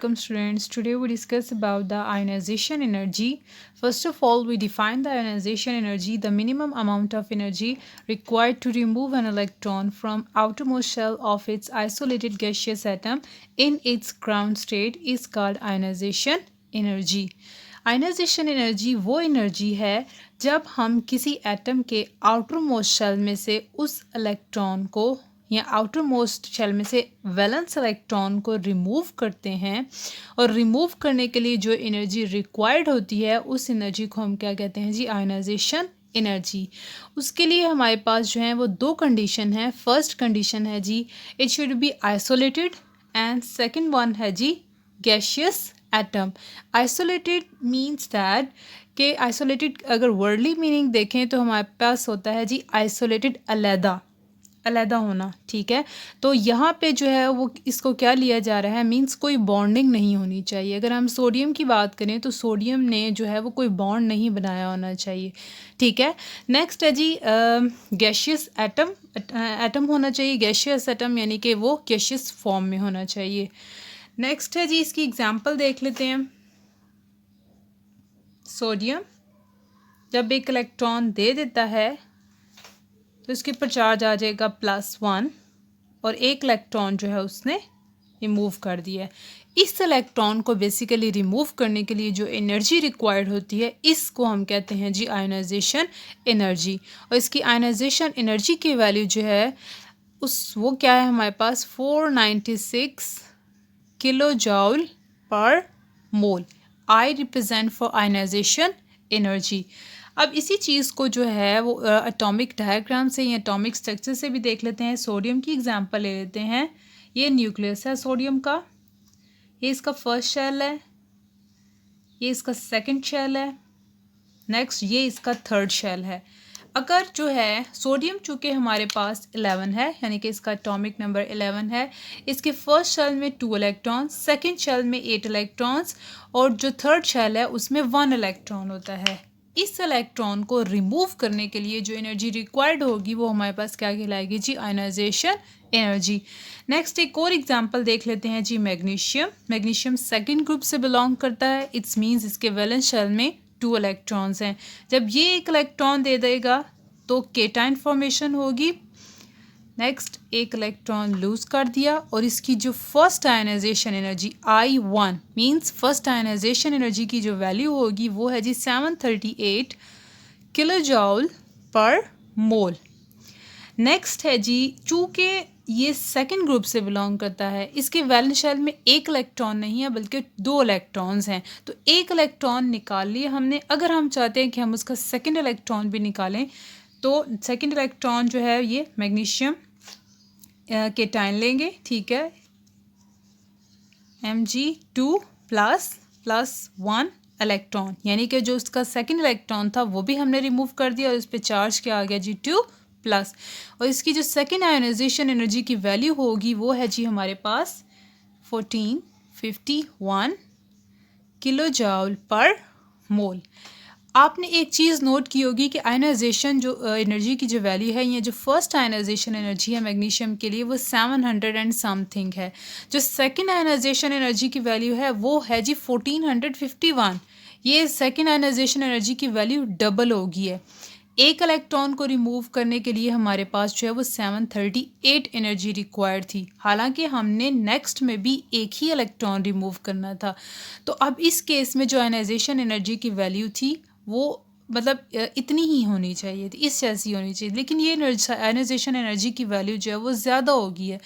Welcome students. Today we discuss about the ionization energy. First of all, we define the ionization energy. The minimum amount of energy required to remove an electron from outermost shell of its isolated gaseous atom in its ground state is called ionization energy. Ionization energy वो energy है जब हम किसी atom के outer most shell में से उस electron को या आउटर मोस्ट शेल में से वैलेंस इलेक्ट्रॉन को रिमूव करते हैं और रिमूव करने के लिए जो एनर्जी रिक्वायर्ड होती है उस एनर्जी को हम क्या कहते हैं जी, आयनाइजेशन एनर्जी। उसके लिए हमारे पास जो है वो दो कंडीशन है। फर्स्ट कंडीशन है जी, it should be isolated and second one है जी, gaseous atom. Isolated means that कि आइसोलेटेड अगर वर्डली मीनिंग देखें तो हमारे पास होता है जी आइसोलेटेड, अलहदा होना, ठीक है। तो यहाँ पे जो है वो इसको क्या लिया जा रहा है, मीन्स कोई बॉन्डिंग नहीं होनी चाहिए। अगर हम सोडियम की बात करें तो सोडियम ने जो है वो कोई बॉन्ड नहीं बनाया होना चाहिए, ठीक है। नेक्स्ट है जी गैशियस एटम होना चाहिए। गैशियस एटम यानी कि वो गैशियस फॉर्म में होना चाहिए। नेक्स्ट है जी, इसकी एग्जांपल देख लेते हैं। सोडियम जब एक इलेक्ट्रॉन दे देता है तो इसके ऊपर चार्ज आ जाएगा +1 और एक इलेक्ट्रॉन जो है उसने रिमूव कर दिया है। इस इलेक्ट्रॉन को बेसिकली रिमूव करने के लिए जो एनर्जी रिक्वायर्ड होती है इसको हम कहते हैं जी आयनाइजेशन एनर्जी। और इसकी आयनाइजेशन एनर्जी की वैल्यू जो है वो क्या है हमारे पास, 496 kilo joule per mole. I represent for ionization energy. अब इसी चीज़ को जो है वो एटॉमिक डायग्राम से या एटॉमिक स्ट्रक्चर से भी देख लेते हैं। सोडियम की एग्जांपल ले लेते हैं। ये न्यूक्लियस है सोडियम का, ये इसका फर्स्ट शेल है, ये इसका सेकंड शेल है, नेक्स्ट ये इसका थर्ड शेल है। अगर जो है सोडियम चूँकि हमारे पास 11 है यानी कि इसका एटॉमिक नंबर 11 है, इसके फर्स्ट शेल में 2 इलेक्ट्रॉन्स, सेकंड शेल में 8 इलेक्ट्रॉन्स और जो थर्ड शेल है उसमें 1 इलेक्ट्रॉन होता है। इस इलेक्ट्रॉन को रिमूव करने के लिए जो एनर्जी रिक्वायर्ड होगी वो हमारे पास क्या कहलाएगी जी, आयनाइजेशन एनर्जी। नेक्स्ट एक और एग्जांपल देख लेते हैं जी, मैग्नीशियम सेकंड ग्रुप से बिलोंग करता है। इट्स मीन्स इसके वैलेंस शेल में 2 इलेक्ट्रॉन्स हैं। जब ये एक इलेक्ट्रॉन दे देगा तो केटाइन फॉर्मेशन होगी। नेक्स्ट एक इलेक्ट्रॉन लूज कर दिया और इसकी जो first ionization energy I1 means first ionization energy की जो वैल्यू होगी वो है जी 738 kilo joule per mole. Next है जी, चूँकि ये सेकंड ग्रुप से बिलोंग करता है, इसके वैलेंस शेल में एक इलेक्ट्रॉन नहीं है बल्कि 2 इलेक्ट्रॉन्स हैं। तो एक इलेक्ट्रॉन निकाल लिया हमने। अगर हम चाहते हैं कि हम उसका सेकंड इलेक्ट्रॉन भी निकालें तो सेकंड इलेक्ट्रॉन जो है ये मैग्नीशियम केटाइन लेंगे, ठीक है, Mg2 प्लस 1 इलेक्ट्रॉन, यानी कि जो उसका सेकंड इलेक्ट्रॉन था वो भी हमने रिमूव कर दिया और उस पर चार्ज क्या आ गया जी 2 प्लस। और इसकी जो सेकंड आयनाइजेशन एनर्जी की वैल्यू होगी वो है जी हमारे पास 1451 किलो जूल पर मोल। आपने एक चीज़ नोट की होगी कि आयनाइजेशन जो एनर्जी की जो वैल्यू है, ये जो फर्स्ट आयनाइजेशन एनर्जी है मैग्नीशियम के लिए वो 700 एंड समथिंग है। जो सेकंड आयनाइजेशन एनर्जी की वैल्यू है वो है जी 1451। ये सेकंड आयनाइजेशन एनर्जी की वैल्यू डबल होगी है। एक इलेक्ट्रॉन को रिमूव करने के लिए हमारे पास जो है वो 738 एनर्जी रिक्वायर्ड थी, हालांकि हमने नेक्स्ट में भी एक ही इलेक्ट्रॉन रिमूव करना था। तो अब इस केस में जो आयनाइजेशन एनर्जी की वैल्यू थी वो मतलब इतनी ही होनी चाहिए थी, इस जैसी होनी चाहिए, लेकिन ये आयनाइजेशन एनर्जी की वैल्यू जो है वो ज़्यादा होगी है।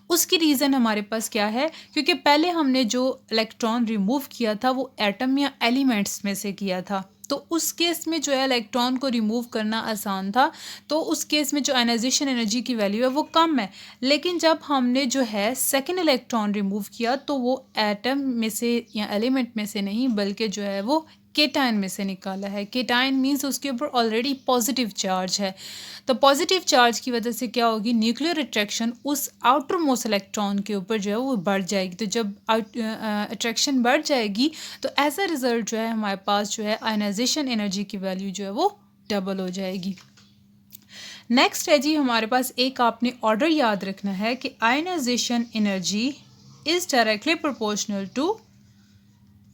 उसकी रीज़न हमारे पास क्या है, क्योंकि पहले हमने जो इलेक्ट्रॉन रिमूव किया था वो एटम या एलिमेंट्स में से किया था, तो उस केस में जो है इलेक्ट्रॉन को रिमूव करना आसान था, तो उस केस में जो आयनाइजेशन एनर्जी की वैल्यू है वो कम है। लेकिन जब हमने जो है सेकंड इलेक्ट्रॉन रिमूव किया तो वो एटम में से या एलिमेंट में से नहीं बल्कि जो है वो केटाइन में से निकाला है। केटाइन मीन्स उसके ऊपर ऑलरेडी पॉजिटिव चार्ज है। तो पॉजिटिव चार्ज की वजह से क्या होगी, न्यूक्लियर अट्रैक्शन उस आउटर मोस्ट इलेक्ट्रॉन के ऊपर जो है वो बढ़ जाएगी। तो जब अट्रैक्शन बढ़ जाएगी तो एज अ रिज़ल्ट जो है हमारे पास जो है आयनाइजेशन एनर्जी की वैल्यू जो है वो डबल हो जाएगी। नेक्स्ट है जी, हमारे पास एक आपने ऑर्डर याद रखना है कि ionization energy is directly proportional to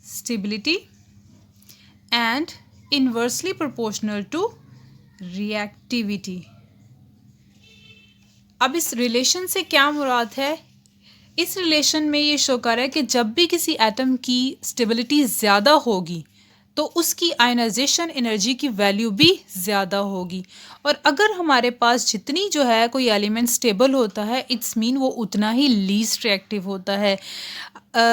stability and inversely proportional to reactivity. अब इस रिलेशन से क्या मुराद है? इस रिलेशन में ये शो कर रहा है कि जब भी किसी एटम की स्टेबिलिटी ज़्यादा होगी तो उसकी आयनाइजेशन एनर्जी की वैल्यू भी ज़्यादा होगी, और अगर हमारे पास जितनी जो है कोई एलिमेंट स्टेबल होता है इट्स मीन वो उतना ही लीस्ट रिएक्टिव होता है।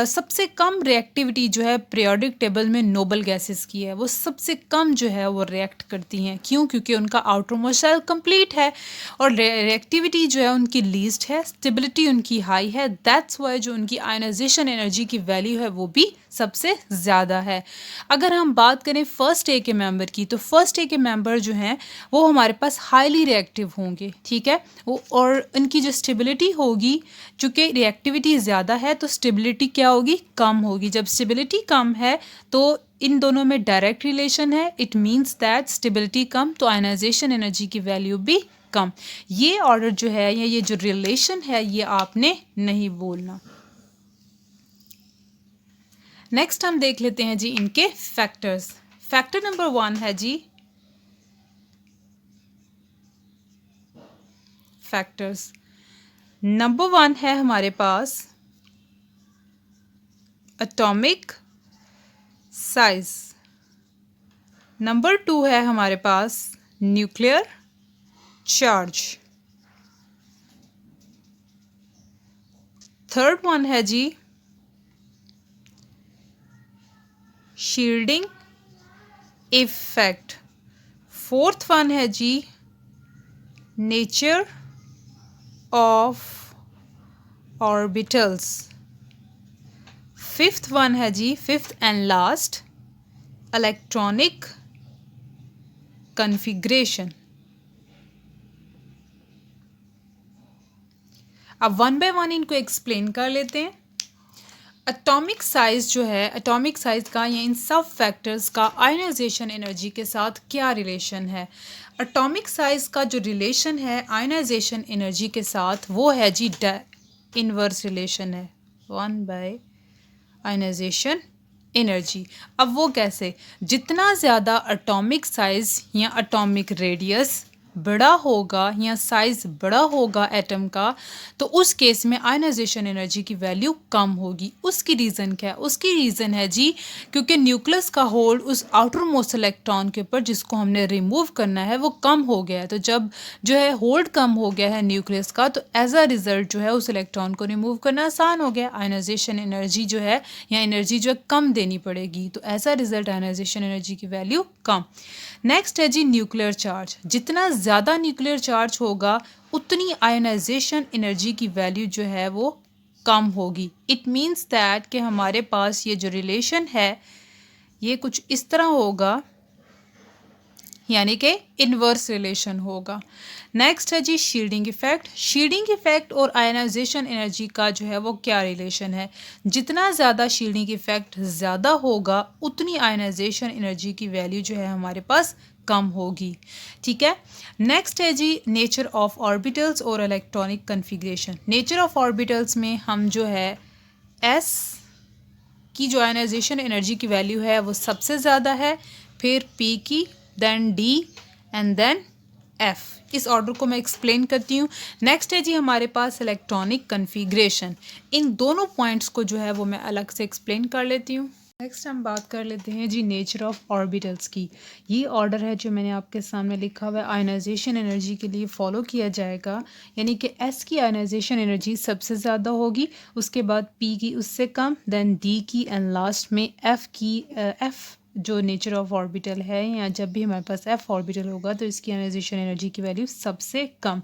सबसे कम रिएक्टिविटी जो है पीरियोडिक टेबल में नोबल गैसेस की है, वो सबसे कम जो है वो रिएक्ट करती हैं। क्यों? क्योंकि उनका आउटर मोस्ट शेल कंप्लीट है और रिएक्टिविटी जो है उनकी लीस्ट है, स्टेबिलिटी उनकी हाई है। दैट्स वाई जो उनकी आयनाइजेशन एनर्जी की वैल्यू है वो भी सबसे ज़्यादा है। अगर हम बात करें फर्स्ट ए के मेंबर की, तो फर्स्ट ए के मेंबर जो हैं वो हमारे पास हाईली रिएक्टिव होंगे, ठीक है, वो और इनकी जो स्टेबिलिटी होगी, चूँकि रिएक्टिविटी ज़्यादा है तो स्टेबिलिटी क्या होगी? कम होगी। जब स्टेबिलिटी कम है तो इन दोनों में डायरेक्ट रिलेशन है। इट मीन्स दैट स्टेबिलिटी कम तो आयनाइजेशन एनर्जी की वैल्यू भी कम। ये ऑर्डर जो है या ये जो रिलेशन है ये आपने नहीं बोलना। नेक्स्ट हम देख लेते हैं जी इनके फैक्टर्स। फैक्टर नंबर 1 है जी फैक्टर्स। नंबर 1 है हमारे पास एटॉमिक साइज। नंबर 2 है हमारे पास न्यूक्लियर चार्ज। थर्ड वन है जी शील्डिंग इफेक्ट। फोर्थ वन है जी nature of orbitals. Fifth one है जी, fifth and last, electronic configuration. अब वन बाय वन इनको एक्सप्लेन कर लेते हैं। एटॉमिक साइज जो है, एटॉमिक साइज का या इन सब फैक्टर्स का आयनाइजेशन एनर्जी के साथ क्या रिलेशन है? एटॉमिक साइज का जो रिलेशन है आयनाइजेशन एनर्जी के साथ वो है जी इनवर्स रिलेशन है, 1 बाय आयनाइजेशन एनर्जी। अब वो कैसे? जितना ज़्यादा एटॉमिक साइज या एटॉमिक रेडियस बड़ा होगा या साइज बड़ा होगा एटम का, तो उस केस में आयनाइजेशन एनर्जी की वैल्यू कम होगी। उसकी रीज़न क्या है? उसकी रीज़न है जी क्योंकि न्यूक्लियस का होल्ड उस आउटर मोस्ट इलेक्ट्रॉन के ऊपर जिसको हमने रिमूव करना है वो कम हो गया है। तो जब जो है होल्ड कम हो गया है न्यूक्लियस का, तो एज अ रिज़ल्ट जो है उस इलेक्ट्रॉन को रिमूव करना आसान हो गया। आयनाइजेशन एनर्जी जो है या एनर्जी जो है कम देनी पड़ेगी, तो as a result ionization energy की वैल्यू कम। नेक्स्ट है जी न्यूक्लियर चार्ज। जितना ज़्यादा न्यूक्लियर चार्ज होगा उतनी आयनाइजेशन एनर्जी की वैल्यू जो है वो कम होगी। इट मीन्स दैट कि हमारे पास ये जो रिलेशन है ये कुछ इस तरह होगा, यानी कि इन्वर्स रिलेशन होगा। नेक्स्ट है जी शील्डिंग इफेक्ट। शील्डिंग इफेक्ट और आयनाइजेशन एनर्जी का जो है वो क्या रिलेशन है? जितना ज़्यादा शील्डिंग इफेक्ट ज़्यादा होगा उतनी आयनाइजेशन एनर्जी की वैल्यू जो है हमारे पास कम होगी, ठीक है। नेक्स्ट है जी नेचर ऑफ ऑर्बिटल्स और electronic configuration. Nature of orbitals में हम जो है एस की जो आयनाइजेशन एनर्जी की वैल्यू है वो सबसे ज़्यादा है, फिर पी की, then D and then F. इस ऑर्डर को मैं एक्सप्लेन करती हूँ। नेक्स्ट है जी हमारे पास इलेक्ट्रॉनिक कन्फिग्रेशन। इन दोनों पॉइंट्स को जो है वो मैं अलग से एक्सप्लेन कर लेती हूँ। नेक्स्ट हम बात कर लेते हैं जी नेचर ऑफ ऑर्बिटल्स की। ये ऑर्डर है जो मैंने आपके सामने लिखा हुआ है, आयनाइजेशन एनर्जी के लिए फॉलो किया जाएगा। यानी कि एस की आयनाइजेशन एनर्जी सबसे ज़्यादा होगी, उसके बाद पी की उससे कम, देन डी की एंड लास्ट में एफ की। एफ जो नेचर ऑफ ऑर्बिटल है, या जब भी हमारे पास एफ ऑर्बिटल होगा तो इसकी आयनाइजेशन एनर्जी की वैल्यू सबसे कम।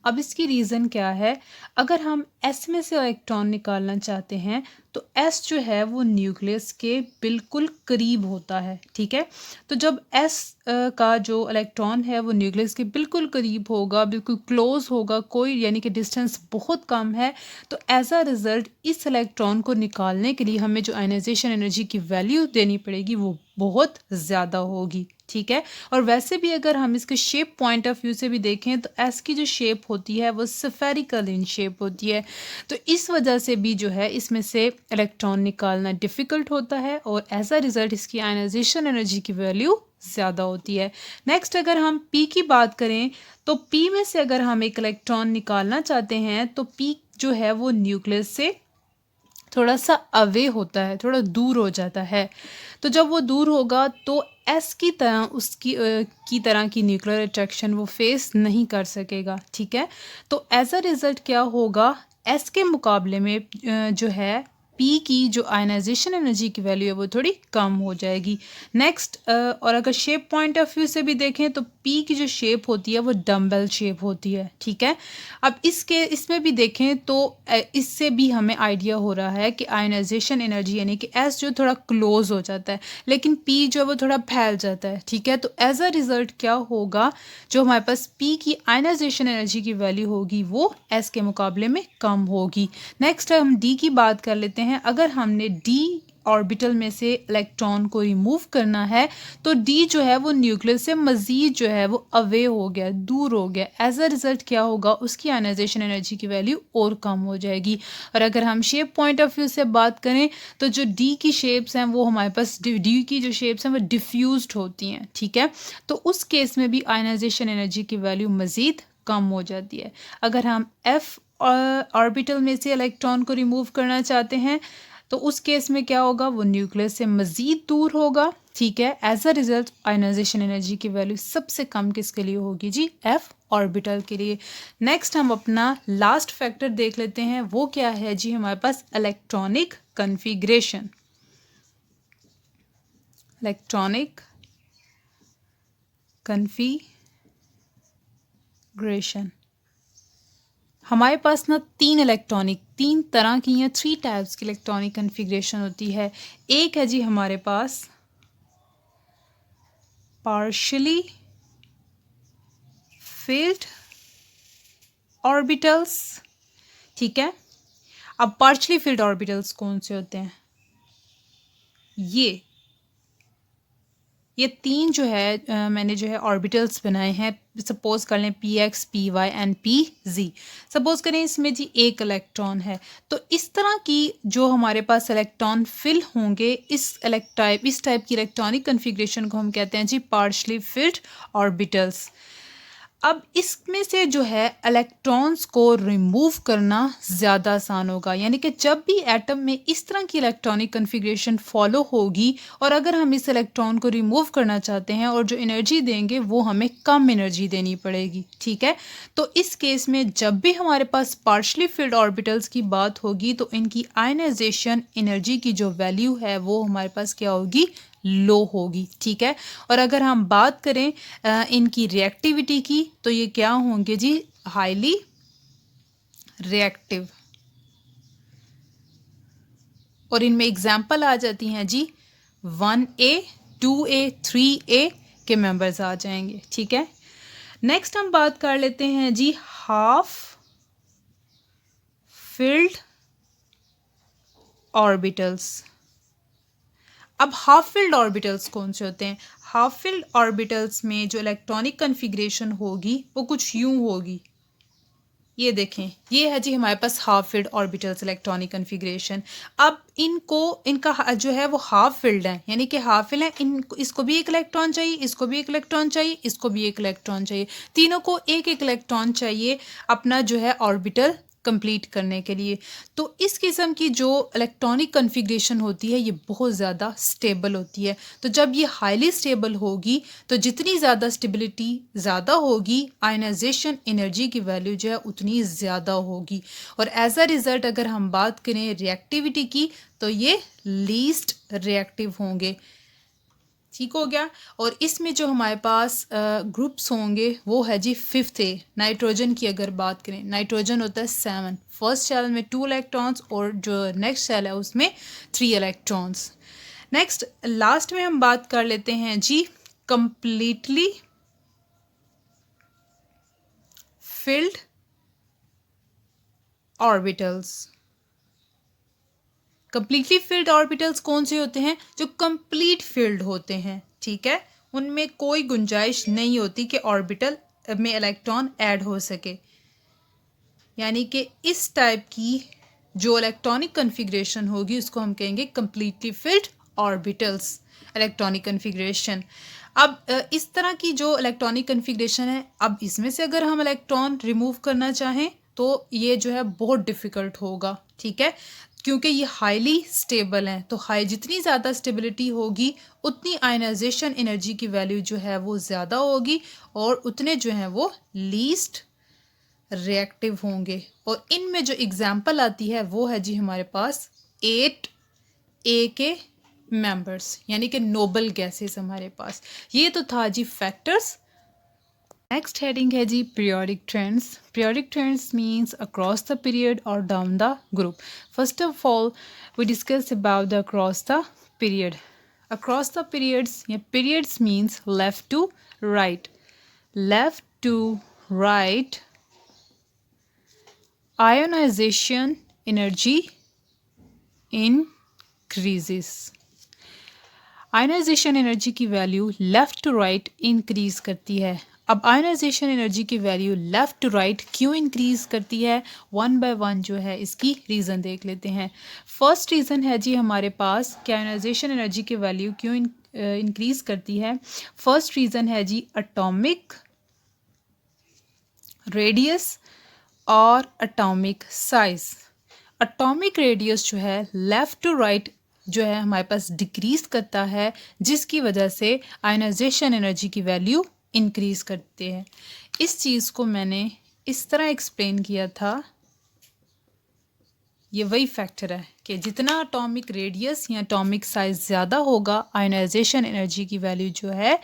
अब इसकी रीज़न क्या है? अगर हम एस में से इलेक्ट्रॉन निकालना चाहते हैं तो एस जो है वो न्यूक्लियस के बिल्कुल करीब होता है, ठीक है। तो जब एस का जो इलेक्ट्रॉन है वो न्यूक्लियस के बिल्कुल करीब होगा, बिल्कुल क्लोज होगा, कोई यानी कि डिस्टेंस बहुत कम है, तो एज अ रिज़ल्ट इस इलेक्ट्रॉन को निकालने के लिए हमें जो आयनाइजेशन एनर्जी की वैल्यू देनी पड़ेगी वो बहुत ज़्यादा होगी, ठीक है। और वैसे भी अगर हम इसके शेप पॉइंट ऑफ व्यू से भी देखें तो एस की जो शेप होती है वो स्फेरिकल इन शेप होती है, तो इस वजह से भी जो है इसमें से इलेक्ट्रॉन निकालना डिफ़िकल्ट होता है और एज अ रिज़ल्ट इसकी आयनाइजेशन एनर्जी की वैल्यू ज़्यादा होती है। नेक्स्ट अगर हम पी की बात करें तो पी में से अगर हम एक इलेक्ट्रॉन निकालना चाहते हैं तो पी जो है वो न्यूक्लियस से थोड़ा सा अवे होता है, थोड़ा दूर हो जाता है। तो जब वो दूर होगा तो एस की तरह की तरह की न्यूक्लियर अट्रैक्शन वो फेस नहीं कर सकेगा, ठीक है। तो एज अ रिज़ल्ट क्या होगा, एस के मुकाबले में जो है पी की जो आयनाइजेशन एनर्जी की वैल्यू है वो थोड़ी कम हो जाएगी। नेक्स्ट और अगर शेप पॉइंट ऑफ व्यू से भी देखें तो पी की जो शेप होती है वो डम्बल शेप होती है, ठीक है। अब इसमें भी देखें तो इससे भी हमें आइडिया हो रहा है कि आयनाइजेशन एनर्जी यानी कि एस जो थोड़ा क्लोज हो जाता है लेकिन पी जो है वो थोड़ा फैल जाता है, ठीक है। तो एज अ रिज़ल्ट क्या होगा, जो हमारे पास पी की आयनाइजेशन एनर्जी की वैल्यू होगी वो एस के मुकाबले में कम होगी। नेक्स्ट हम डी की बात कर लेते हैं। अगर हमने डी ऑर्बिटल में से इलेक्ट्रॉन को रिमूव करना है तो डी जो है वो न्यूक्लियस से मज़ीद जो है वो अवे हो गया, दूर हो गया। एज अ रिज़ल्ट क्या होगा, उसकी आयनाइजेशन एनर्जी की वैल्यू और कम हो जाएगी। और अगर हम शेप पॉइंट ऑफ व्यू से बात करें तो जो डी की शेप्स हैं वो हमारे पास डी की जो शेप्स हैं वो डिफ्यूज्ड होती हैं, ठीक है। तो उस केस में भी आयनाइजेशन एनर्जी की वैल्यू मज़ीद कम हो जाती है। अगर हम एफ ऑर्बिटल में से इलेक्ट्रॉन को रिमूव करना चाहते हैं तो उस केस में क्या होगा, वो न्यूक्लियस से मज़ीद दूर होगा, ठीक है। As a result ionization energy की वैल्यू सबसे कम किसके लिए होगी जी, एफ ऑर्बिटल के लिए। नेक्स्ट हम अपना लास्ट फैक्टर देख लेते हैं, वो क्या है जी, हमारे पास इलेक्ट्रॉनिक कन्फिग्रेशन। इलेक्ट्रॉनिक कन्फिग्रेशन हमारे पास ना तीन तरह की या 3 टाइप्स की इलेक्ट्रॉनिक कन्फिग्रेशन होती है। एक है जी हमारे पास पार्शियली फिल्ड ऑर्बिटल्स, ठीक है। अब पार्शियली फिल्ड ऑर्बिटल्स कौन से होते हैं, ये 3 जो है मैंने जो है ऑर्बिटल्स बनाए हैं। सपोज कर लें P X, P Y and P G. Suppose करें इसमें जी एक इलेक्ट्रॉन है, तो इस तरह की जो हमारे पास इलेक्ट्रॉन फिल होंगे, इस टाइप की इलेक्ट्रॉनिक कन्फिग्रेशन को हम कहते हैं जी पार्शियली फिल्ड ऑर्बिटल्स। अब इसमें से जो है इलेक्ट्रॉन्स को रिमूव करना ज़्यादा आसान होगा, यानी कि जब भी एटम में इस तरह की इलेक्ट्रॉनिक कन्फिग्रेशन फॉलो होगी और अगर हम इस इलेक्ट्रॉन को रिमूव करना चाहते हैं और जो एनर्जी देंगे वो हमें कम एनर्जी देनी पड़ेगी, ठीक है। तो इस केस में जब भी हमारे पास पार्शियली फिल्ड ऑर्बिटल्स की बात होगी तो इनकी आयनाइजेशन एनर्जी की जो वैल्यू है वो हमारे पास क्या होगी, लो होगी, ठीक है। और अगर हम बात करें इनकी रिएक्टिविटी की तो ये क्या होंगे जी, हाईली रिएक्टिव। और इनमें एग्जाम्पल आ जाती हैं जी 1A, 2A, 3A के मेंबर्स आ जाएंगे, ठीक है। नेक्स्ट हम बात कर लेते हैं जी हाफ फिल्ड ऑर्बिटल्स। अब हाफ फिल्ड ऑर्बिटल्स कौन से होते हैं, हाफ फिल्ड ऑर्बिटल्स में जो इलेक्ट्रॉनिक कन्फिग्रेशन होगी वो कुछ यूं होगी। ये देखें, ये है जी हमारे पास half filled orbitals electronic configuration. अब इनका जो है वो हाफ फिल्ड है, यानी कि हाफ फिल्ड है। इसको भी एक इलेक्ट्रॉन चाहिए, इसको भी एक इलेक्ट्रॉन चाहिए, इसको भी एक इलेक्ट्रॉन चाहिए, तीनों को एक एक इलेक्ट्रॉन चाहिए अपना जो है ऑर्बिटल कंप्लीट करने के लिए। तो इस किस्म की जो इलेक्ट्रॉनिक कन्फिग्रेशन होती है ये बहुत ज़्यादा स्टेबल होती है। तो जब ये हाईली स्टेबल होगी तो जितनी ज़्यादा स्टेबिलिटी ज़्यादा होगी, आयनाइजेशन एनर्जी की वैल्यू जो है उतनी ज़्यादा होगी। और एज अ रिज़ल्ट अगर हम बात करें रिएक्टिविटी की तो ये लीस्ट रिएक्टिव होंगे, ठीक हो गया। और इसमें जो हमारे पास ग्रुप्स होंगे वो है जी 5th A। नाइट्रोजन की अगर बात करें, नाइट्रोजन होता है 7, फर्स्ट शेल में 2 इलेक्ट्रॉन्स और जो नेक्स्ट शेल है उसमें 3 इलेक्ट्रॉन्स। नेक्स्ट लास्ट में हम बात कर लेते हैं जी completely filled orbitals. Completely filled orbitals कौन से होते हैं, जो कंप्लीट फिल्ड होते हैं, ठीक है, उनमें कोई गुंजाइश नहीं होती कि ऑर्बिटल में इलेक्ट्रॉन ऐड हो सके। यानी कि इस टाइप की जो इलेक्ट्रॉनिक कन्फिग्रेशन होगी उसको हम कहेंगे completely filled orbitals electronic configuration. अब इस तरह की जो इलेक्ट्रॉनिक कन्फिग्रेशन है, अब इसमें से अगर हम इलेक्ट्रॉन रिमूव करना चाहें तो ये जो है बहुत डिफ़िकल्ट होगा, ठीक है, क्योंकि ये हाईली स्टेबल हैं। तो हाई जितनी ज़्यादा स्टेबिलिटी होगी उतनी आयनाइजेशन एनर्जी की वैल्यू जो है वो ज़्यादा होगी और उतने जो हैं वो लीस्ट रिएक्टिव होंगे। और इनमें जो एग्जाम्पल आती है वो है जी हमारे पास 8A के मेंबर्स, यानी कि नोबल गैसेस हमारे पास। ये तो था जी फैक्टर्स। नेक्स्ट हेडिंग है जी periodic trends. Periodic trends means across the period और down the group. First of all we discuss about the across the period. Across the periods या periods means left to right. Left to right ionization energy increases। Ionization energy की value left to right increase करती है। अब ionization energy की value left to right क्यों increase करती है, one by one जो है इसकी रीज़न देख लेते हैं। फर्स्ट रीज़न है जी हमारे पास कि आयनाइजेशन एनर्जी की वैल्यू क्यों इंक्रीज करती है। फर्स्ट रीज़न है जी एटॉमिक रेडियस और एटॉमिक साइज। एटॉमिक रेडियस जो है लेफ़्ट टू राइट जो है हमारे पास डिक्रीज करता है, जिसकी वजह से आयनाइजेशन एनर्जी की वैल्यू इंक्रीज करते हैं। इस चीज़ को मैंने इस तरह एक्सप्लेन किया था। ये वही फैक्टर है कि जितना एटॉमिक रेडियस या एटॉमिक साइज ज़्यादा होगा आयनाइजेशन एनर्जी की वैल्यू जो है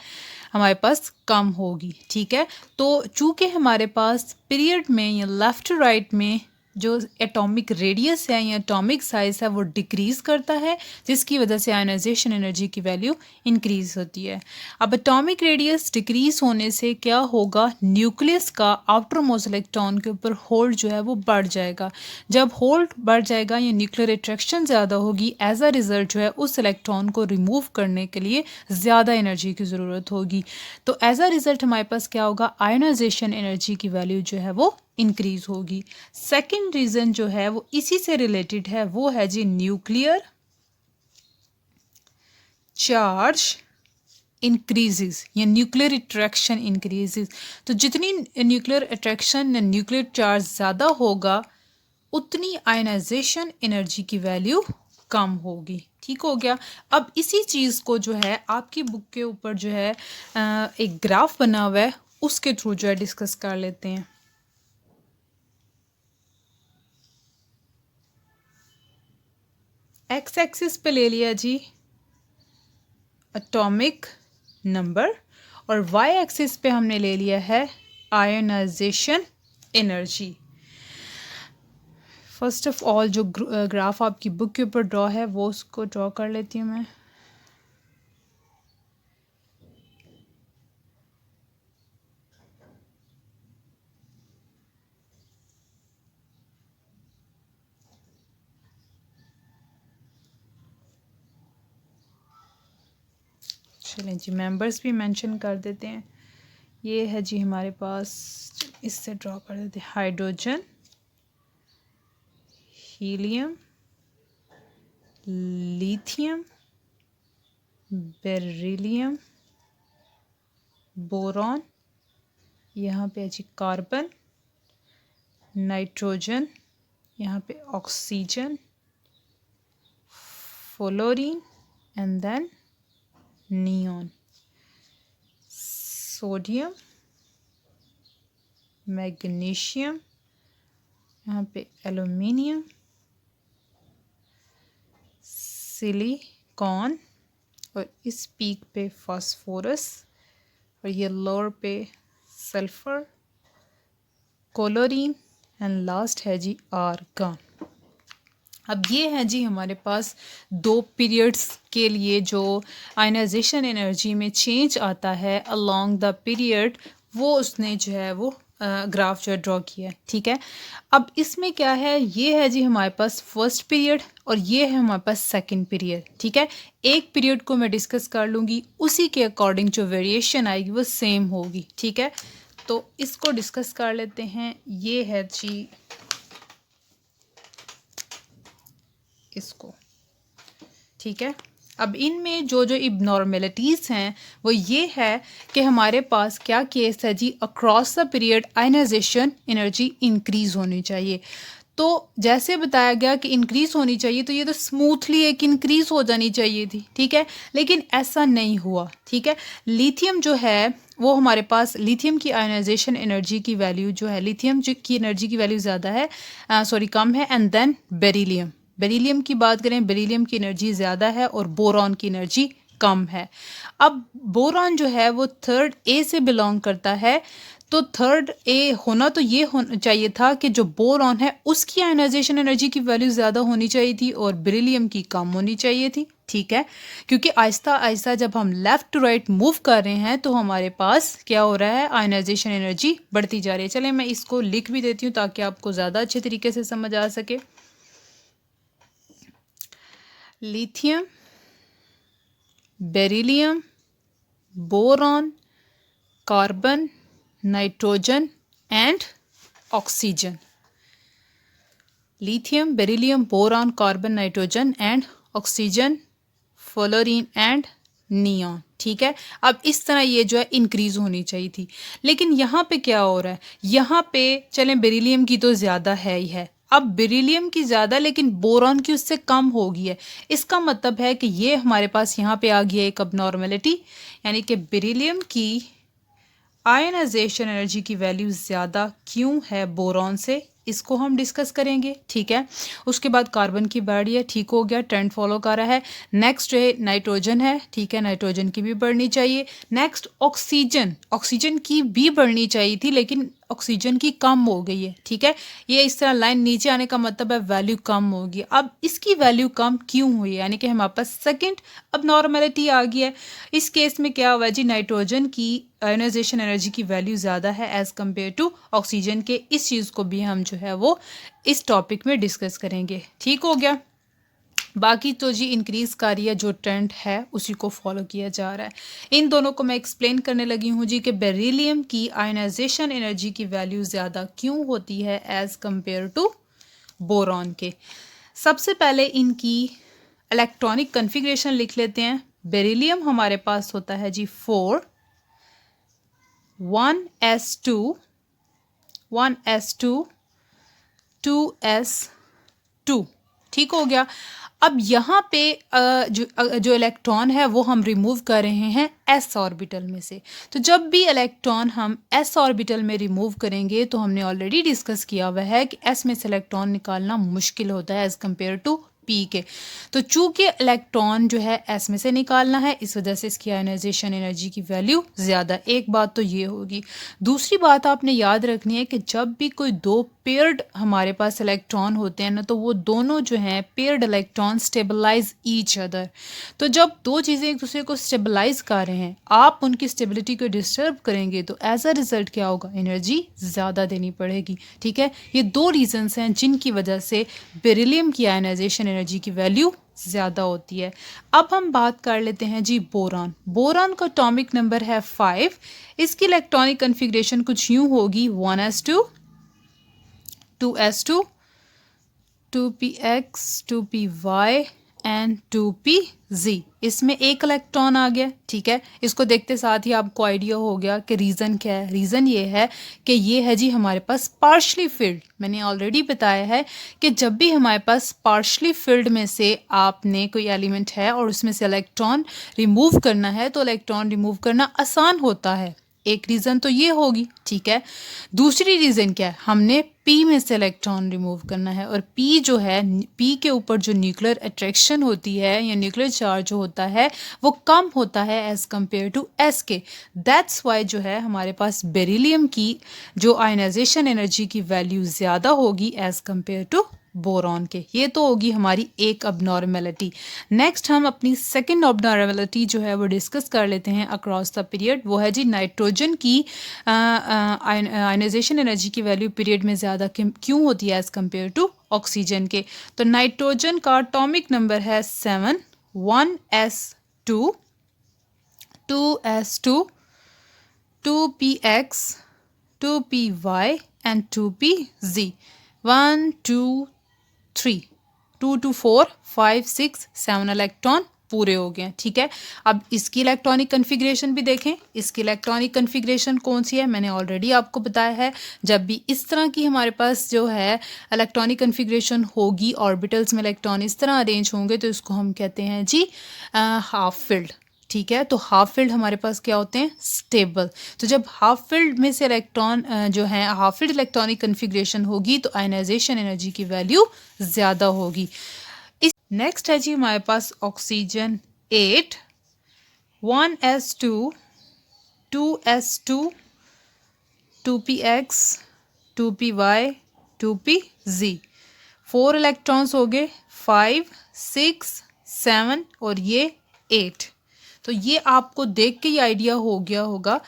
हमारे पास कम होगी, ठीक है। तो चूँकि हमारे पास पीरियड में या लेफ़्ट टू राइट में जो एटॉमिक रेडियस है या एटॉमिक साइज़ है वो डिक्रीज़ करता है, जिसकी वजह से आयनाइजेशन एनर्जी की वैल्यू इंक्रीज़ होती है। अब एटॉमिक रेडियस डिक्रीज़ होने से क्या होगा, न्यूक्लियस का आउटर मोस्ट इलेक्ट्रॉन के ऊपर होल्ड जो है वो बढ़ जाएगा। जब होल्ड बढ़ जाएगा या न्यूक्लियर अट्रैक्शन ज़्यादा होगी, एज अ रिज़ल्ट जो है उस इलेक्ट्रॉन को रिमूव करने के लिए ज़्यादा एनर्जी की ज़रूरत होगी। तो एज अ रिज़ल्ट हमारे पास क्या होगा, आयनाइजेशन एनर्जी की वैल्यू जो है वो इंक्रीज होगी। सेकंड रीज़न जो है वो इसी से रिलेटेड है, वो है जी न्यूक्लियर चार्ज इंक्रीजेस या न्यूक्लियर अट्रैक्शन इंक्रीजेस। तो जितनी न्यूक्लियर अट्रैक्शन या न्यूक्लियर चार्ज ज़्यादा होगा उतनी आयनाइजेशन एनर्जी की वैल्यू कम होगी, ठीक हो गया। अब इसी चीज़ को जो है आपकी बुक के ऊपर जो है एक ग्राफ बना हुआ है, उसके थ्रू जो है डिस्कस कर लेते हैं। एक्स एक्सिस पे ले लिया जी एटॉमिक नंबर और वाई एक्सिस पे हमने ले लिया है ionization energy. First of all जो ग्राफ आपकी बुक के ऊपर ड्रॉ है वो उसको ड्रॉ कर लेती हूँ मैं। चलें जी मेंबर्स भी मेंशन कर देते हैं। ये है जी हमारे पास, इससे ड्रॉ कर देते हैं, hydrogen, helium, lithium, beryllium, boron, यहाँ पे है जी कार्बन, नाइट्रोजन, यहाँ पे oxygen, fluorine and then neon, sodium, magnesium, यहाँ पे एल्युमिनियम, सिलिकॉन और इस पीक पे फास्फोरस और ये लोअर पे सल्फर, क्लोरीन एंड लास्ट है जी आर्गन। अब ये है जी हमारे पास दो पीरियड्स के लिए जो आयनाइजेशन एनर्जी में चेंज आता है अलोंग द पीरियड, वो उसने जो है वो ग्राफ जो है ड्रॉ किया है, ठीक है। अब इसमें क्या है, ये है जी हमारे पास फर्स्ट पीरियड और ये है हमारे पास सेकंड पीरियड, ठीक है। एक पीरियड को मैं डिस्कस कर लूँगी, उसी के अकॉर्डिंग जो वेरिएशन आएगी वो सेम होगी, ठीक है। तो इसको डिस्कस कर लेते हैं। ये है जी इसको, ठीक है। अब इनमें जो जो इबनॉर्मेलिटीज़ हैं वो ये है कि हमारे पास क्या केस है जी, across the period ionization energy increase होनी चाहिए। तो जैसे बताया गया कि इंक्रीज होनी चाहिए, तो ये तो स्मूथली एक इंक्रीज हो जानी चाहिए थी, ठीक है, लेकिन ऐसा नहीं हुआ, ठीक है। लिथियम जो है वो हमारे पास, लिथियम की आयनाइजेशन एनर्जी की वैल्यू जो है, लिथियम की एनर्जी की वैल्यू ज़्यादा है, कम है। एंड देन बेरिलियम, बेरिलियम की बात करें, बेरिलियम की एनर्जी ज़्यादा है और बोरॉन की एनर्जी कम है। अब बोरॉन जो है वो थर्ड ए से बिलोंग करता है, तो थर्ड ए होना तो ये होना चाहिए था कि जो बोरॉन है उसकी आयनाइजेशन एनर्जी की वैल्यू ज़्यादा होनी चाहिए थी और बेरिलियम की कम होनी चाहिए थी, ठीक है। क्योंकि आहिस्ता आहिस्ता जब हम लेफ़्ट टू राइट मूव कर रहे हैं तो हमारे पास क्या हो रहा है, आयनाइजेशन एनर्जी बढ़ती जा रही है। चलें मैं इसको लिख भी देती हूँ ताकि आपको ज़्यादा अच्छे तरीके से समझ आ सके। Lithium, beryllium, boron, carbon, nitrogen and oxygen. Lithium, beryllium, boron, carbon, nitrogen and oxygen, fluorine and neon, ठीक है। अब इस तरह ये जो है इंक्रीज होनी चाहिए थी, लेकिन यहाँ पे क्या हो रहा है, यहाँ पे चलें बेरिलियम की तो ज़्यादा है ही है। अब बेरिलियम की ज़्यादा लेकिन बोरॉन की उससे कम हो गई है। इसका मतलब है कि ये हमारे पास यहाँ पे आ गया एक अबनॉर्मेलिटी, यानी कि बेरिलियम की आयनाइजेशन एनर्जी की वैल्यू ज़्यादा क्यों है बोरॉन से, इसको हम डिस्कस करेंगे, ठीक है। उसके बाद कार्बन की बढ़ी है, ठीक हो गया, ट्रेंड फॉलो कर रहा है। नेक्स्ट है नाइट्रोजन है, ठीक है, नाइट्रोजन की भी बढ़नी चाहिए। नेक्स्ट ऑक्सीजन, ऑक्सीजन की भी बढ़नी चाहिए थी लेकिन ऑक्सीजन की कम हो गई है, ठीक है। ये इस तरह लाइन नीचे आने का मतलब है वैल्यू कम होगी। अब इसकी वैल्यू कम क्यों हुई, यानी कि हमारे पास सेकंड अब नॉर्मेलिटी आ गई है। इस केस में क्या हुआ जी, नाइट्रोजन की आयोनाइजेशन एनर्जी की वैल्यू ज़्यादा है एज़ कम्पेयर टू ऑक्सीजन के। इस चीज़ को भी हम जो है वो इस टॉपिक में डिस्कस करेंगे, ठीक हो गया। बाकी तो जी इंक्रीज़ कर रही है, जो ट्रेंड है उसी को फॉलो किया जा रहा है। इन दोनों को मैं एक्सप्लेन करने लगी हूँ जी कि बेरिलियम की आयनाइजेशन एनर्जी की वैल्यू ज़्यादा क्यों होती है एज़ कम्पेयर टू बोरॉन के। सबसे पहले इनकी इलेक्ट्रॉनिक कन्फिग्रेशन लिख लेते हैं। बेरिलियम हमारे पास होता है जी 4 1s2 1s2 2s2, ठीक हो गया। अब यहाँ पे जो इलेक्ट्रॉन है वो हम रिमूव कर रहे हैं एस ऑर्बिटल में से। तो जब भी इलेक्ट्रॉन हम एस ऑर्बिटल में रिमूव करेंगे तो हमने ऑलरेडी डिस्कस किया हुआ है कि एस में से इलेक्ट्रॉन निकालना मुश्किल होता है एज़ कम्पेयर टू पी के। तो चूंकि इलेक्ट्रॉन जो है एस में से निकालना है, इस वजह से इसकी आयनाइजेशन एनर्जी की वैल्यू ज़्यादा। एक बात तो ये होगी। दूसरी बात आपने याद रखनी है कि जब भी कोई दो पेयर्ड हमारे पास इलेक्ट्रॉन होते हैं ना, तो वो दोनों जो हैं paired electron stabilise each other. तो जब दो चीज़ें एक दूसरे को स्टेबलाइज कर रहे हैं, आप उनकी स्टेबिलिटी को डिस्टर्ब करेंगे तो एज अ रिजल्ट क्या होगा, एनर्जी ज़्यादा देनी पड़ेगी, ठीक है। ये दो रीजंस हैं जिनकी वजह से बेरिलियम की आयनाइजेशन एनर्जी की वैल्यू ज़्यादा होती है। अब हम बात कर लेते हैं जी बोरॉन। बोरॉन का एटॉमिक नंबर है 5। इसकी इलेक्ट्रॉनिक कन्फिग्रेशन कुछ यूँ होगी 1s2 2s2 2px 2py and 2pz। इसमें एक इलेक्ट्रॉन आ गया, ठीक है। इसको देखते साथ ही आपको आइडिया हो गया कि रीज़न क्या है। रीज़न ये है कि ये है जी हमारे पास पार्शली फिल्ड। मैंने ऑलरेडी बताया है कि जब भी हमारे पास पार्शली फिल्ड में से आपने कोई एलिमेंट है और उसमें से इलेक्ट्रॉन रिमूव करना है तो इलेक्ट्रॉन रिमूव करना आसान होता है। एक रीज़न तो ये होगी, ठीक है। दूसरी रीज़न क्या है, हमने पी में से इलेक्ट्रॉन रिमूव करना है और पी जो है, पी के ऊपर जो न्यूक्लियर अट्रैक्शन होती है या न्यूक्लियर चार्ज जो होता है वो कम होता है एज़ कम्पेयर टू एस के। दैट्स वाई जो है हमारे पास बेरिलियम की जो आयनाइजेशन एनर्जी की वैल्यू ज़्यादा होगी एज़ कम्पेयर टू बोरॉन के। ये तो होगी हमारी एक अबनॉर्मेलिटी। नेक्स्ट हम अपनी सेकंड अबनॉर्मेलिटी जो है वो डिस्कस कर लेते हैं अक्रॉस द पीरियड। वो है जी नाइट्रोजन की आयनाइजेशन एनर्जी की वैल्यू पीरियड में ज़्यादा क्यों होती है एज़ कम्पेयर टू ऑक्सीजन के। तो नाइट्रोजन का एटॉमिक नंबर है 7, 1s2, 2s2, 2px, 2py and 2pz। 1 2 3 2 to 4 5 6 7 electron पूरे हो गए हैं। ठीक है, अब इसकी इलेक्ट्रॉनिक कन्फिग्रेशन भी देखें। इसकी इलेक्ट्रॉनिक कन्फिग्रेशन कौन सी है, मैंने ऑलरेडी आपको बताया है। जब भी इस तरह की हमारे पास जो है इलेक्ट्रॉनिक कन्फिग्रेशन होगी, ऑर्बिटल्स में इलेक्ट्रॉन इस तरह अरेंज होंगे, तो इसको हम कहते हैं जी हाफ फिल्ड। ठीक है, तो हाफ फील्ड हमारे पास क्या होते हैं, स्टेबल। तो जब हाफ फील्ड में से इलेक्ट्रॉन जो है हाफ फील्ड इलेक्ट्रॉनिक कन्फिग्रेशन होगी तो आयनाइजेशन एनर्जी की वैल्यू ज़्यादा होगी। इस नेक्स्ट है जी हमारे पास oxygen 8, 1s2, 2s2, 2px, 2py, 2pz। 4 electrons हो गए, 5 6 7 और ये 8। तो ये आपको देख के ही आइडिया हो गया होगा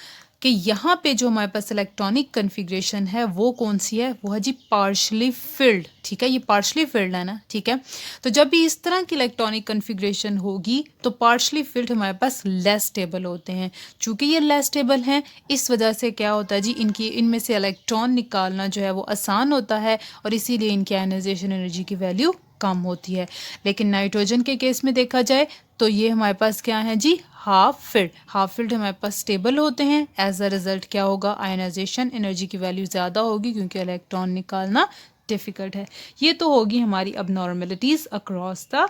कि यहाँ पे जो हमारे पास इलेक्ट्रॉनिक कन्फिग्रेशन है वो कौन सी है, वो है जी पार्शली फिल्ड। ठीक है, ये पार्शली फिल्ड है ना। ठीक है, तो जब भी इस तरह की इलेक्ट्रॉनिक कन्फिग्रेशन होगी तो पार्शली फिल्ड हमारे पास लेस स्टेबल होते हैं। चूँकि ये लेस स्टेबल हैं, इस वजह से क्या होता है जी, इनमें से इलेक्ट्रॉन निकालना जो है वो आसान होता है और इसीलिए इनकी आयनाइजेशन एनर्जी की वैल्यू कम होती है। लेकिन नाइट्रोजन के केस में देखा जाए तो ये हमारे पास क्या है जी, हाफ फील्ड। हाफ फील्ड हमारे पास स्टेबल होते हैं। एज अ रिजल्ट क्या होगा, आयनाइजेशन एनर्जी की वैल्यू ज़्यादा होगी क्योंकि इलेक्ट्रॉन निकालना डिफ़िकल्ट है। ये तो होगी हमारी abnormalities across the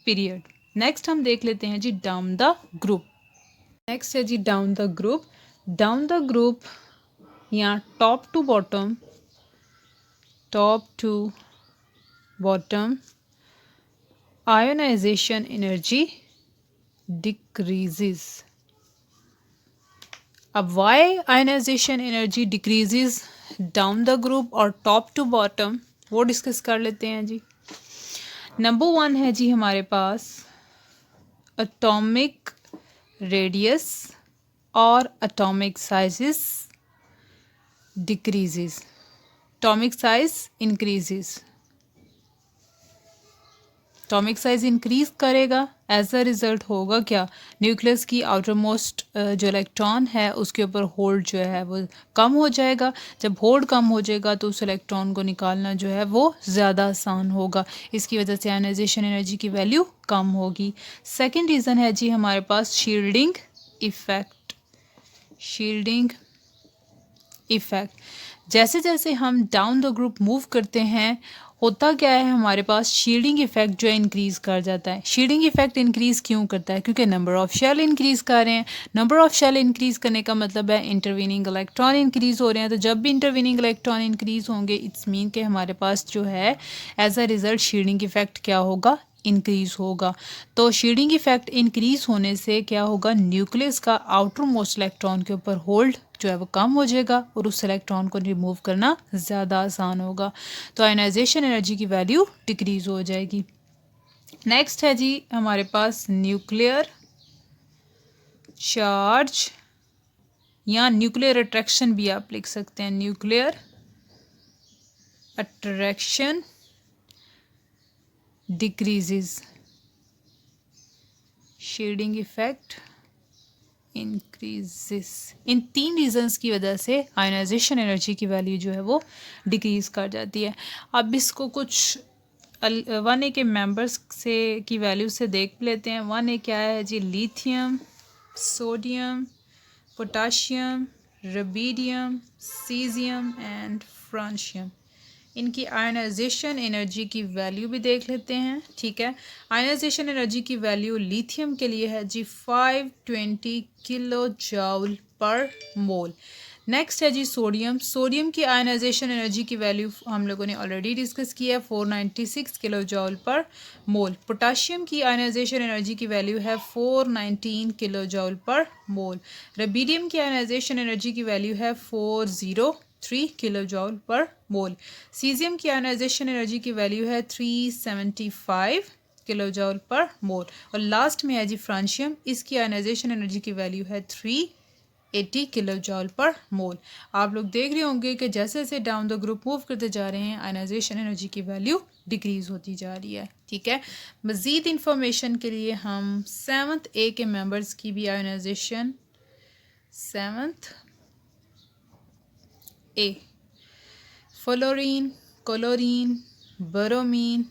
period. Next हम देख लेते हैं जी डाउन द ग्रुप। नेक्स्ट है जी down the group. Down the group यहाँ top to bottom, top to bottom ionization energy decreases। अब why ionization energy decreases down the group और top to bottom वो डिस्कस कर लेते हैं जी। नंबर 1 है जी हमारे पास एटॉमिक रेडियस और atomic sizes decreases, atomic size increases. Atomic size increase करेगा, एज अ रिज़ल्ट होगा क्या, न्यूक्लियस की आउटर मोस्ट जो इलेक्ट्रॉन है उसके ऊपर होल्ड जो है वो कम हो जाएगा। जब होल्ड कम हो जाएगा तो उस इलेक्ट्रॉन को निकालना जो है वो ज़्यादा आसान होगा। इसकी वजह से आयनाइजेशन एनर्जी की वैल्यू कम होगी। सेकंड रीज़न है जी हमारे पास शील्डिंग इफ़ेक्ट। शील्डिंग इफ़ेक्ट, जैसे जैसे हम डाउन द ग्रुप मूव करते हैं होता क्या है, हमारे पास शील्डिंग इफेक्ट जो है इंक्रीज़ कर जाता है। शील्डिंग इफेक्ट इंक्रीज़ क्यों करता है, क्योंकि नंबर ऑफ़ शेल इंक्रीज़ कर रहे हैं। नंबर ऑफ़ शेल इंक्रीज़ करने का मतलब है इंटरवीनिंग इलेक्ट्रॉन इंक्रीज़ हो रहे हैं। तो जब भी इंटरवीनिंग इलेक्ट्रॉन इंक्रीज़ होंगे इट्स मीन कि हमारे पास जो है as a result shielding effect क्या होगा, इंक्रीज़ होगा। तो शील्डिंग इफेक्ट इंक्रीज़ होने से क्या होगा, न्यूक्लियस का आउटर मोस्ट इलेक्ट्रॉन के ऊपर होल्ड जो है वो कम हो जाएगा और उस इलेक्ट्रॉन को रिमूव करना ज़्यादा आसान होगा। तो आयनाइजेशन एनर्जी की वैल्यू डिक्रीज़ हो जाएगी। नेक्स्ट है जी हमारे पास न्यूक्लियर चार्ज या न्यूक्लियर अट्रैक्शन भी आप लिख सकते हैं। Nuclear attraction decreases, shielding effect increases. इन 3 रीजंस की वजह से आयनाइजेशन एनर्जी की वैल्यू जो है वो डिक्रीज़ कर जाती है। अब इसको कुछ 1A के मेंबर्स से की वैल्यू से देख लेते हैं। 1A क्या है जी, lithium, sodium, potassium, rubidium, caesium and francium. इनकी आयनाइजेशन एनर्जी की वैल्यू भी देख लेते हैं। ठीक है, आयनाइजेशन एनर्जी की वैल्यू लिथियम के लिए है जी 520 kilo joule per mole. Next है जी सोडियम। सोडियम की आयनाइजेशन एनर्जी की वैल्यू हम लोगों ने ऑलरेडी डिस्कस किया है, 496 किलो जूल पर मोल। पोटाशियम की आयनाइजेशन एनर्जी की वैल्यू है 419 किलो जूल पर मोल। रुबिडियम की आयनाइजेशन एनर्जी की वैल्यू है 40 3 किलो जॉल पर मोल। सीजियम की आयोनाइजेशन एनर्जी की वैल्यू है 375 किलो जॉल पर मोल। और लास्ट में है जी फ्रांशियम, इसकी आयोनाइजेशन एनर्जी की वैल्यू है 380 किलो जॉल पर मोल। आप लोग देख रहे होंगे कि जैसे जैसे डाउन द ग्रुप मूव करते जा रहे हैं आयोनाइजेशन एनर्जी की वैल्यू डिक्रीज होती जा रही है। ठीक है, मज़ीद इंफॉर्मेशन के लिए हम 7th ए के मेंबर्स की भी आयोनाइजेशन 7th ए फ्लोरीन, क्लोरीन, बोरोमीन,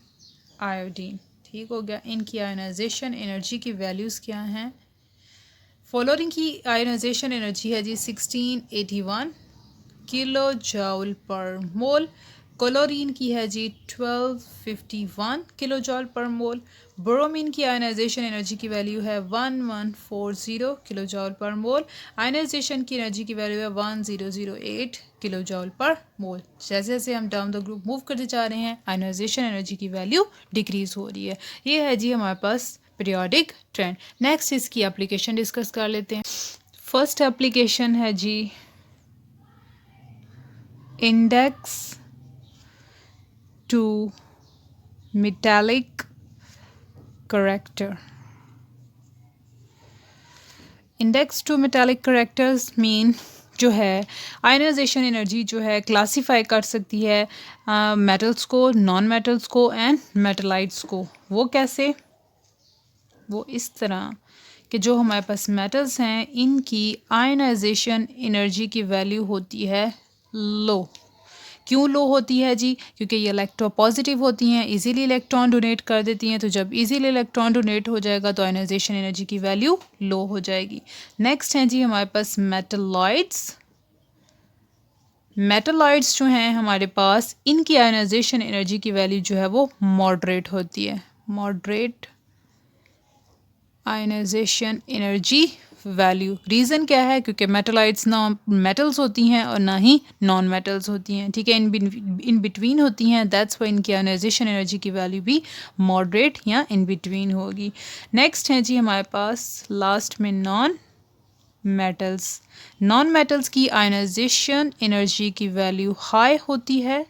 आयोडीन, ठीक हो गया, इनकी आयोनाइजेशन एनर्जी की वैल्यूज़ क्या हैं। फ्लोरीन की आयोनाइजेशन एनर्जी है जी 1681 किलो जॉल पर मोल। क्लोरीन की है जी 1251 किलो जॉल पर मोल। बोरोमीन की आयोनाइजेशन एनर्जी की वैल्यू है 1140 किलो जॉल पर मोल। आयोनाइजेशन की एनर्जी की वैल्यू है 1008 किलो जॉल पर मोल। जैसे जैसे हम डाउन द ग्रुप मूव करते जा रहे हैं आयोनाइजेशन एनर्जी की वैल्यू डिक्रीज हो रही है। ये है जी हमारे पास पीरियोडिक ट्रेंड। नेक्स्ट इसकी एप्लीकेशन डिस्कस कर लेते हैं। फर्स्ट एप्लीकेशन है जी index to metallic character. Index to metallic characters mean जो है आयनाइजेशन एनर्जी जो है क्लासीफाई कर सकती है मेटल्स को, नॉन मेटल्स को एंड मेटलाइट्स को। वो कैसे? वो इस तरह कि जो हमारे पास मेटल्स हैं इनकी आयनाइजेशन एनर्जी की वैल्यू होती है लो। क्यों लो होती है जी? क्योंकि ये इलेक्ट्रोपॉजिटिव होती हैं, इजीली इलेक्ट्रॉन डोनेट कर देती हैं। तो जब इजीली इलेक्ट्रॉन डोनेट हो जाएगा तो आयनाइजेशन एनर्जी की वैल्यू लो हो जाएगी। नेक्स्ट हैं जी हमारे पास मेटलॉइड्स। मेटलॉइड्स जो हैं हमारे पास, इनकी आयनाइजेशन एनर्जी की वैल्यू जो है वो मॉडरेट होती है। Moderate ionisation energy value. Reason क्या है? क्योंकि मेटलाइट्स ना मेटल्स होती हैं और ना ही नॉन मेटल्स होती हैं। ठीक है, इन बिटवीन होती हैं, दैट्स वाई इनकी आयनाइजेशन एनर्जी की वैल्यू भी मॉडरेट या इन बिटवीन होगी। नेक्स्ट है जी हमारे पास लास्ट में नॉन मेटल्स। नॉन मेटल्स की आयनाइजेशन एनर्जी की वैल्यू हाई होती है।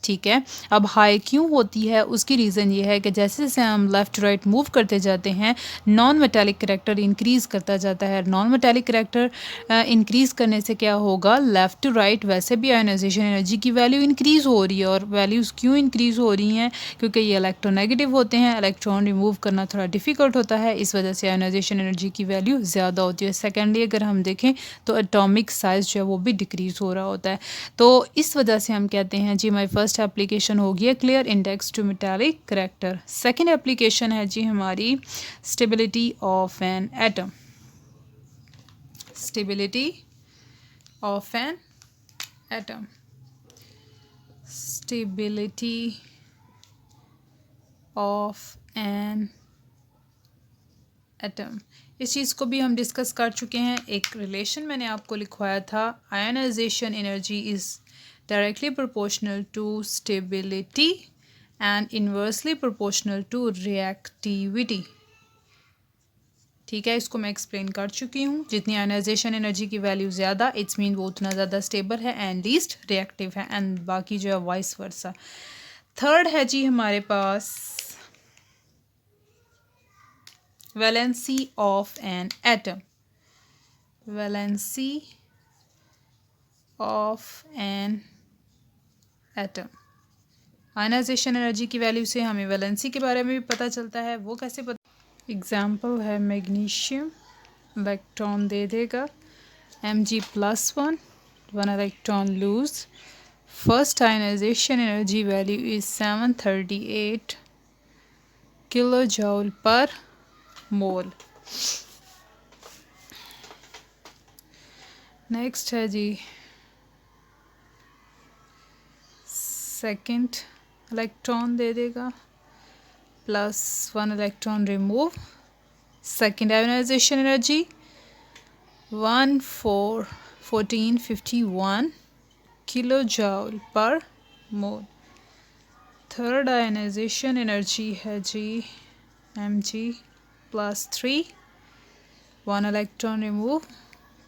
ठीक है, अब हाई क्यों होती है? उसकी रीज़न ये है कि जैसे जैसे हम लेफ़्ट टू राइट मूव करते जाते हैं नॉन मेटालिक करैक्टर इंक्रीज़ करता जाता है। नॉन मेटालिक करैक्टर इंक्रीज़ करने से क्या होगा? लेफ़्ट टू राइट वैसे भी आयनाइजेशन एनर्जी की वैल्यू इंक्रीज़ हो रही है। और वैल्यूज़ क्यों इंक्रीज़ हो रही हैं? क्योंकि ये इलेक्ट्रोनेगेटिव होते हैं, इलेक्ट्रॉन रिमूव करना थोड़ा डिफ़िकल्ट होता है, इस वजह से आयनाइजेशन एनर्जी की वैल्यू ज़्यादा होती है। सेकेंडली अगर हम देखें तो एटॉमिक साइज़ जो है वो भी डिक्रीज़ हो रहा होता है। तो इस वजह से हम कहते हैं जी हमारी फर्स्ट एप्लीकेशन होगी है clear index to metallic character. Second application है जी हमारी stability of an atom. Stability of an atom. Stability of an atom, इस चीज़ को भी हम डिस्कस कर चुके हैं। एक रिलेशन मैंने आपको लिखवाया था, ionisation energy is directly proportional to stability and inversely proportional to reactivity. ठीक है, इसको मैं एक्सप्लेन कर चुकी हूँ। जितनी आयनाइजेशन एनर्जी की वैल्यू ज़्यादा, इट्स मीन वो उतना ज़्यादा स्टेबल है एंड लीस्ट रिएक्टिव है, एंड बाकी जो है वाइस वर्सा। थर्ड है जी हमारे पास valency of an atom। valency of an atom। Ionisation energy की वैल्यू से हमें वैलेंसी के बारे में भी पता चलता है। वो कैसे पता? एग्जाम्पल है मैग्नीशियम, इलेक्ट्रॉन दे देगा Mg+1, 1 electron lose. First ionization energy value is 738 kilo joule per mole. Next है जी सेकंड इलेक्ट्रॉन दे देगा +1 electron remove. Second ionization energy 1451 kilo joule per mole. Third ionization energy है जी Mg+3, 1 electron remove.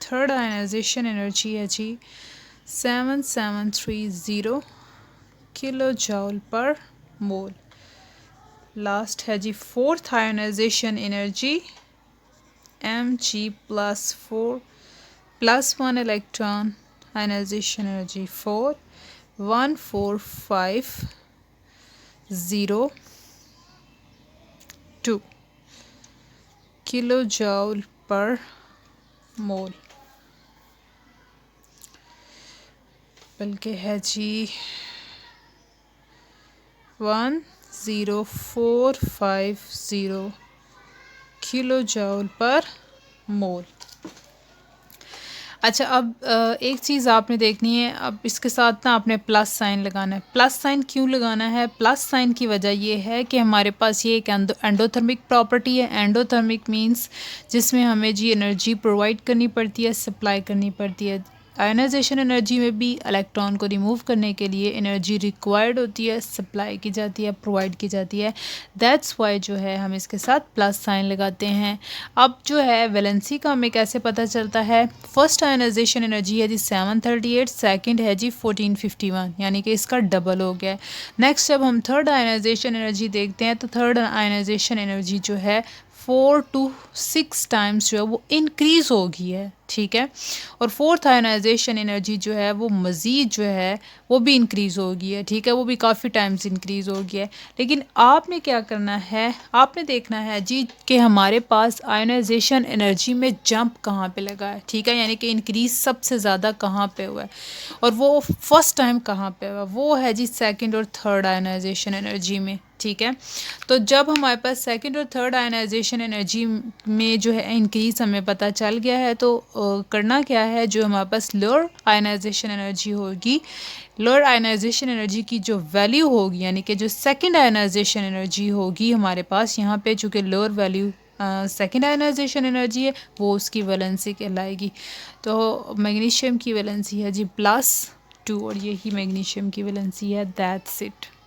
Third ionization energy है जी 7730 kilo joule per mole. Last है जी fourth ionization energy Mg+4 +1 electron ionization energy 4 1450 kilo joule per mole. बल्कि है जी 10450 kilo joule per मोल। अच्छा, अब एक चीज़ आपने देखनी है, अब इसके साथ ना आपने प्लस साइन लगाना है। प्लस साइन क्यों लगाना है? प्लस साइन की वजह ये है कि हमारे पास ये एक एंडोथर्मिक प्रॉपर्टी है। एंडोथर्मिक मींस जिसमें हमें जी एनर्जी प्रोवाइड करनी पड़ती है, सप्लाई करनी पड़ती है। आयोनाइजेशन एनर्जी में भी इलेक्ट्रॉन को रिमूव करने के लिए एनर्जी रिक्वायर्ड होती है, सप्लाई की जाती है, प्रोवाइड की जाती है। दैट्स वाई जो है हम इसके साथ प्लस साइन लगाते हैं। अब जो है वैलेंसी का हमें कैसे पता चलता है? फर्स्ट आयोनाइजेशन एनर्जी है जी 738, सेकंड है जी 1451, यानी कि इसका डबल हो गया है। नेक्स्ट जब हम थर्ड आयोनाइजेशन एनर्जी देखते हैं तो थर्ड आयोनाइजेशन एनर्जी जो है 4 to 6 टाइम्स जो है वो इंक्रीज़ हो गई है, ठीक है। और फोर्थ आयोनाइजेशन एनर्जी जो है वो मज़ीद जो है वो भी इंक्रीज़ हो गई है, ठीक है, वो भी काफ़ी टाइम्स इंक्रीज़ हो गया है। लेकिन आपने क्या करना है, आपने देखना है जी कि हमारे पास आयोनाइजेशन एनर्जी में जंप कहाँ पे लगा है, ठीक है, यानी कि इंक्रीज़ सबसे ज़्यादा कहाँ पे हुआ है और वो फर्स्ट टाइम कहाँ पे हुआ, वो है जी सेकंड और थर्ड आयोनाइजेशन एनर्जी में, ठीक है। तो जब हमारे पास सेकंड और थर्ड आयोनाइजेशन एनर्जी में जो है इंक्रीज हमें पता चल गया है, तो करना क्या है, जो हमारे पास लोअर आयोनाइजेशन एनर्जी होगी, लोअर आयोनाइजेशन एनर्जी की जो वैल्यू होगी, यानी कि जो सेकंड आयोनाइजेशन एनर्जी होगी हमारे पास यहाँ पे, चूँकि lower value second ionisation energy है, वो उसकी वैलेंसी कहलाएगी। तो मैग्नीशियम की वैलेंसी है जी +2 और यही मैग्नीशियम की वैलेंसी है। That's it.